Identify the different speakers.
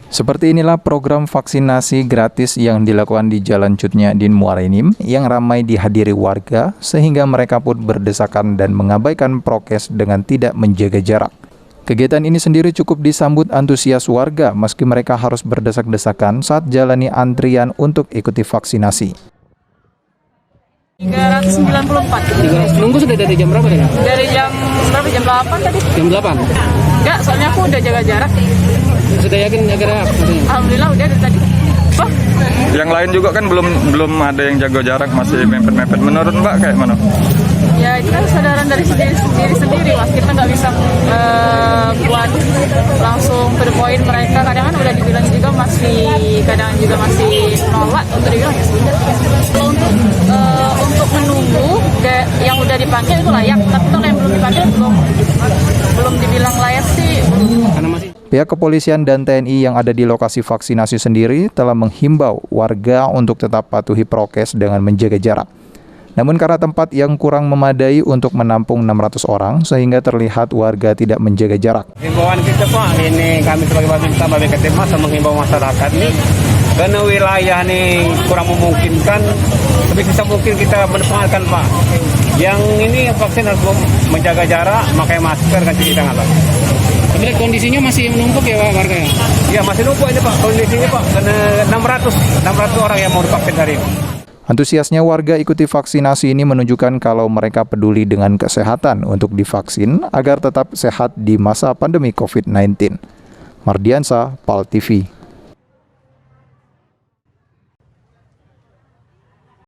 Speaker 1: Seperti inilah program vaksinasi gratis yang dilakukan di Jalan Cut Nyak-Dien Muara Enim yang ramai dihadiri warga sehingga mereka pun berdesakan dan mengabaikan prokes dengan tidak menjaga jarak. Kegiatan ini sendiri cukup disambut antusias warga meski mereka harus berdesak-desakan saat jalani antrian untuk ikuti vaksinasi.
Speaker 2: 394. Nunggu sudah dari jam berapa tadi?
Speaker 3: Dari jam berapa? Jam 8 tadi?
Speaker 2: Jam 8?
Speaker 3: Enggak, soalnya aku udah jaga jarak.
Speaker 2: Sudah yakin jaga jarak?
Speaker 3: Alhamdulillah udah dari tadi. Oh.
Speaker 4: Yang lain juga kan belum ada yang jaga jarak, masih mepet-mepet. Menurut Mbak kayak mana?
Speaker 3: Ya itu kan kesadaran dari sendiri Mas. Kita nggak bisa buat langsung to the point mereka. Kadang kan udah dibilang juga kadang juga masih nolak untuk dibilang ya sudah. Untuk menunggu yang udah dipanggil itu layak, tapi kalau yang belum dipanggil belum dibilang layak sih.
Speaker 1: Pihak kepolisian dan TNI yang ada di lokasi vaksinasi sendiri telah menghimbau warga untuk tetap patuhi prokes dengan menjaga jarak. Namun karena tempat yang kurang memadai untuk menampung 600 orang, sehingga terlihat warga tidak menjaga jarak.
Speaker 5: Himbauan kita Pak, ini kami sebagai Babinsa BPKTMasa menghimbau masyarakat nih, karena wilayah nih kurang memungkinkan, sebisa mungkin kita menempatkan Pak. Yang ini vaksin harus menjaga jarak, pakai masker, kan cuci tangan Pak.
Speaker 2: Tapi kondisinya masih menumpuk ya Pak warga ya?
Speaker 5: Iya masih numpuk ini Pak, kondisinya Pak, karena 600 orang yang mau divaksin hari ini.
Speaker 1: Antusiasnya warga ikuti vaksinasi ini menunjukkan kalau mereka peduli dengan kesehatan untuk divaksin agar tetap sehat di masa pandemi COVID-19. Mardiansa, PAL TV.